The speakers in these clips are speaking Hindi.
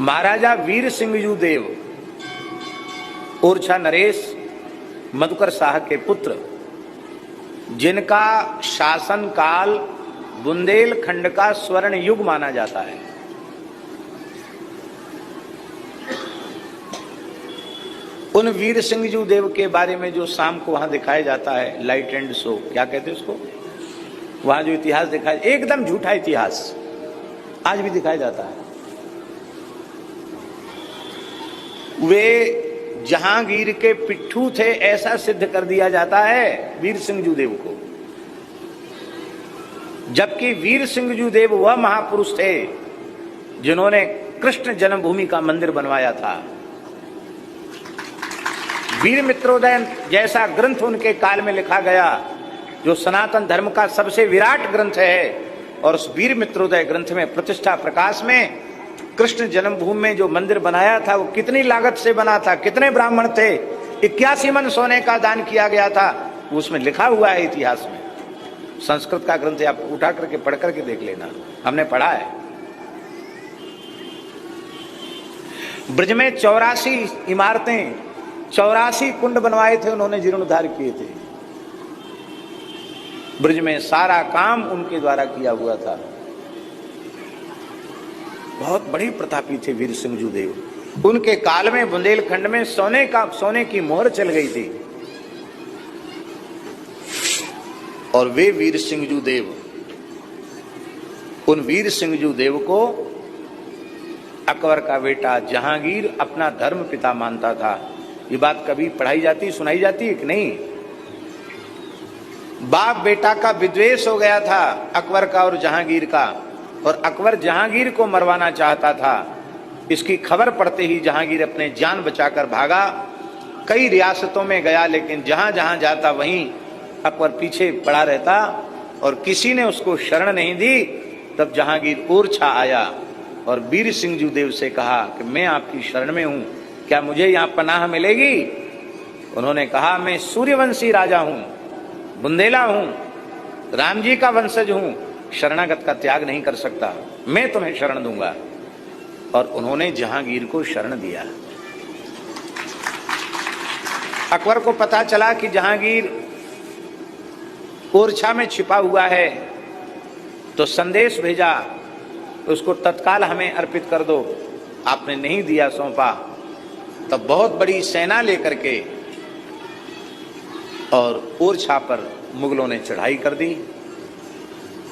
महाराजा वीर सिंह देव ओरछा नरेश मधुकर शाह के पुत्र, जिनका शासन काल बुंदेलखंड का स्वर्ण युग माना जाता है, उन वीर सिंह देव के बारे में जो शाम को वहां दिखाया जाता है, लाइट एंड शो, क्या कहते हैं उसको, वहां जो इतिहास दिखाया, एकदम झूठा इतिहास आज भी दिखाया जाता है। वे जहांगीर के पिट्ठू थे ऐसा सिद्ध कर दिया जाता है वीर सिंह देव को, जबकि वीर सिंह देव वह महापुरुष थे जिन्होंने कृष्ण जन्मभूमि का मंदिर बनवाया था। वीर मित्रोदय जैसा ग्रंथ उनके काल में लिखा गया, जो सनातन धर्म का सबसे विराट ग्रंथ है, और उस वीर मित्रोदय ग्रंथ में प्रतिष्ठा प्रकाश में कृष्ण जन्मभूमि में जो मंदिर बनाया था वो कितनी लागत से बना था, कितने ब्राह्मण थे, 81 मन सोने का दान किया गया था, उसमें लिखा हुआ है इतिहास में। संस्कृत का ग्रंथ आप उठा करके पढ़ करके देख लेना, हमने पढ़ा है। ब्रज में 84 इमारतें, 84 कुंड बनवाए थे उन्होंने, जीर्णोद्धार किए थे। ब्रज में सारा काम उनके द्वारा किया हुआ था। बहुत बड़ी प्रतापी थे वीर सिंह देव। उनके काल में बुंदेलखंड में सोने की मोहर चल गई थी, और वे वीर सिंह देव, उन वीर सिंह देव को अकबर का बेटा जहांगीर अपना धर्म पिता मानता था। ये बात कभी पढ़ाई जाती, सुनाई जाती है कि नहीं? बाप बेटा का विद्वेष हो गया था अकबर का और जहांगीर का, और अकबर जहांगीर को मरवाना चाहता था। इसकी खबर पड़ते ही जहांगीर अपने जान बचाकर भागा, कई रियासतों में गया, लेकिन जहां जहां जाता वहीं अकबर पीछे पड़ा रहता और किसी ने उसको शरण नहीं दी। तब जहांगीर ओरछा आया और वीर सिंह देव से कहा कि मैं आपकी शरण में हूं, क्या मुझे यहां पनाह मिलेगी? उन्होंने कहा, मैं सूर्यवंशी राजा हूं, बुंदेला हूं, राम जी का वंशज हूं, शरणागत का त्याग नहीं कर सकता, मैं तुम्हें शरण दूंगा। और उन्होंने जहांगीर को शरण दिया। अकबर को पता चला कि जहांगीर ओरछा में छिपा हुआ है, तो संदेश भेजा, उसको तत्काल हमें अर्पित कर दो। आपने नहीं दिया, सौंपा, तब बहुत बड़ी सेना लेकर के और ओरछा पर मुगलों ने चढ़ाई कर दी।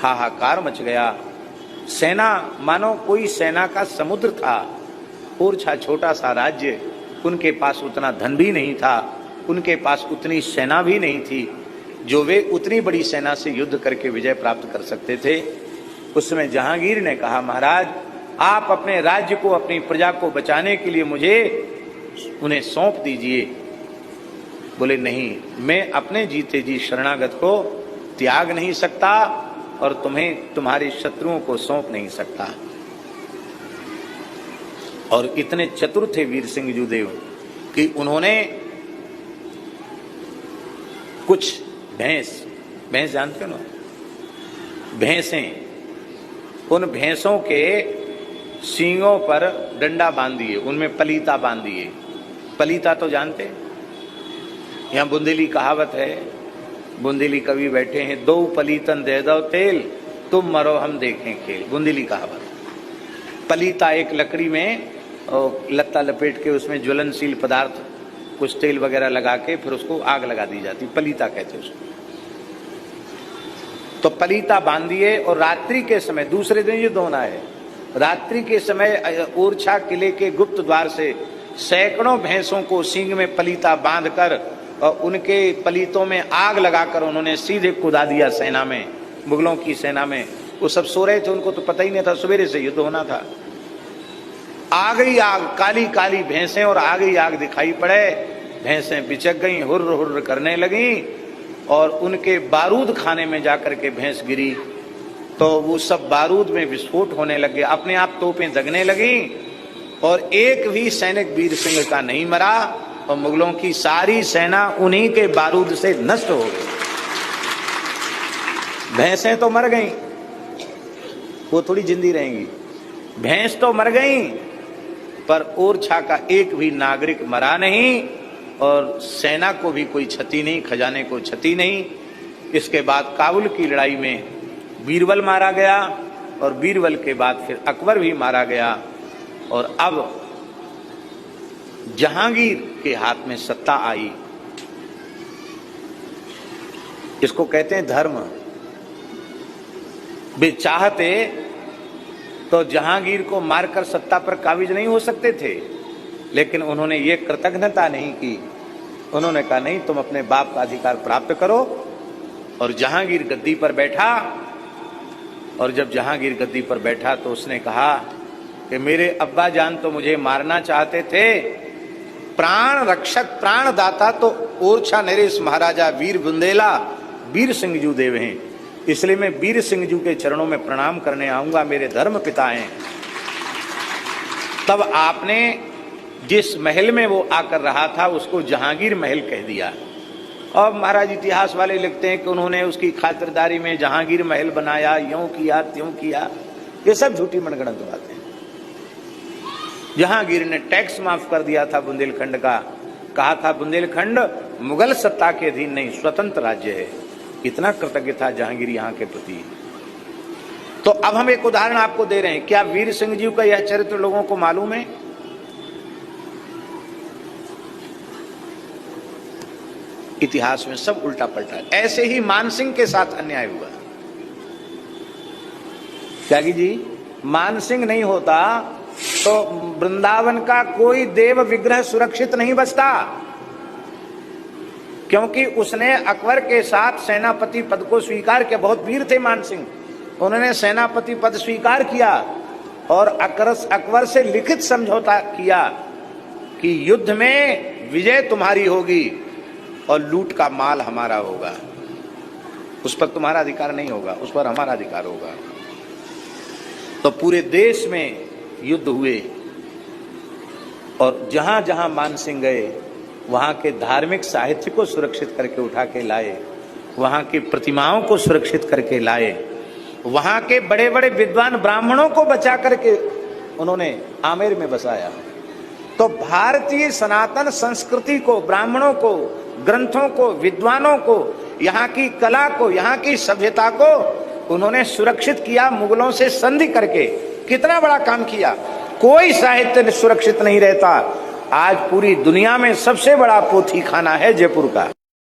हाहाकार मच गया। सेना मानो कोई सेना का समुद्र था। ओरछा छोटा सा राज्य, उनके पास उतना धन भी नहीं था, उनके पास उतनी सेना भी नहीं थी जो वे उतनी बड़ी सेना से युद्ध करके विजय प्राप्त कर सकते थे। उस समय जहांगीर ने कहा, महाराज आप अपने राज्य को, अपनी प्रजा को बचाने के लिए मुझे उन्हें सौंप दीजिए। बोले, नहीं, मैं अपने जीते जी शरणागत को त्याग नहीं सकता और तुम्हें तुम्हारे शत्रुओं को सौंप नहीं सकता। और इतने चतुर थे वीर सिंह देव कि उन्होंने कुछ भैंस जानते हो ना, भैंसें, उन भैंसों के सींगों पर डंडा बांध दिए, उनमें पलीता बांध दिए। पलीता तो जानते, यहां बुंदेली कहावत है, बुंदेली कवि बैठे हैं, दो पलीतन दे दो तेल, तुम मरो हम देखें खेल। बुंदेली कहावत। पलीता एक लकड़ी में लत्ता लपेट के उसमें ज्वलनशील पदार्थ, कुछ तेल वगैरह लगा के फिर उसको आग लगा दी जाती, पलीता कहते उसको। तो पलीता बांध दिए, और रात्रि के समय, दूसरे दिन युद्ध होना है, रात्रि के समय ओरछा किले के गुप्त द्वार से सैकड़ों भैंसों को सींग में पलीता बांधकर और उनके पलीतों में आग लगाकर उन्होंने सीधे कुदा दिया सेना में, मुगलों की सेना में। वो सब सो रहे थे, उनको तो पता ही नहीं था सवेरे से युद्ध होना था। आ गई आग, काली काली भैंसें, और आ गई आग दिखाई पड़े, भैंसें बिचक गई, हुर्र हुर्र करने लगी, और उनके बारूद खाने में जाकर के भैंस गिरी, तो वो सब बारूद में विस्फोट होने लगे, अपने आप तोपें दगने लगी, और एक भी सैनिक वीर सिंह का नहीं मरा, और मुगलों की सारी सेना उन्हीं के बारूद से नष्ट हो गई। भैंसें तो मर गईं, वो थोड़ी जिंदी रहेंगी, भैंस तो मर गईं, पर ओरछा का एक भी नागरिक मरा नहीं और सेना को भी कोई क्षति नहीं, खजाने को क्षति नहीं। इसके बाद काबुल की लड़ाई में बीरबल मारा गया और बीरबल के बाद फिर अकबर भी मारा गया और अब जहांगीर के हाथ में सत्ता आई। इसको कहते हैं धर्म। वे चाहते तो जहांगीर को मारकर सत्ता पर काबिज नहीं हो सकते थे, लेकिन उन्होंने ये कृतज्ञता नहीं की। उन्होंने कहा नहीं, तुम अपने बाप का अधिकार प्राप्त करो। और जहांगीर गद्दी पर बैठा और जब जहांगीर गद्दी पर बैठा तो उसने कहा कि मेरे अब्बा जान तो मुझे मारना चाहते थे, प्राण रक्षक प्राण दाता तो ओरछा नरेश महाराजा वीर बुंदेला वीर सिंह देव हैं, इसलिए मैं वीर सिंह के चरणों में प्रणाम करने आऊंगा, मेरे धर्म पिता हैं। तब आपने जिस महल में वो आकर रहा था उसको जहांगीर महल कह दिया। और महाराज इतिहास वाले लिखते हैं कि उन्होंने उसकी खातिरदारी में जहांगीर महल बनाया, यूं किया त्यों किया। ये सब झूठी मनगढ़ंत बातें। जहांगीर ने टैक्स माफ कर दिया था बुंदेलखंड का, कहा था बुंदेलखंड मुगल सत्ता के अधीन नहीं, स्वतंत्र राज्य है। इतना कृतज्ञ था जहांगीर यहाँ के प्रति। तो अब हम एक उदाहरण आपको दे रहे हैं। क्या वीर सिंह जी का यह चरित्र लोगों को मालूम है? इतिहास में सब उल्टा पलटा। ऐसे ही मानसिंह के साथ अन्याय हुआ। त्यागी जी, मानसिंह नहीं होता तो वृंदावन का कोई देव विग्रह सुरक्षित नहीं बचता, क्योंकि उसने अकबर के साथ सेनापति पद को स्वीकार किया। बहुत वीर थे मानसिंह, उन्होंने सेनापति पद स्वीकार किया और अकबर से लिखित समझौता किया कि युद्ध में विजय तुम्हारी होगी और लूट का माल हमारा होगा। उस पर तुम्हारा अधिकार नहीं होगा, उस पर हमारा अधिकार होगा। तो पूरे देश में युद्ध हुए और जहां जहां मानसिंह गए वहां के धार्मिक साहित्य को सुरक्षित करके उठा के लाए, वहां की प्रतिमाओं को सुरक्षित करके लाए, वहां के बड़े बड़े विद्वान ब्राह्मणों को बचा करके उन्होंने आमेर में बसाया। तो भारतीय सनातन संस्कृति को, ब्राह्मणों को, ग्रंथों को, विद्वानों को, यहाँ की कला को, यहाँ की सभ्यता को उन्होंने सुरक्षित किया मुगलों से संधि करके। कितना बड़ा काम किया। कोई साहित्य सुरक्षित नहीं रहता। आज पूरी दुनिया में सबसे बड़ा पोथी खाना है जयपुर का।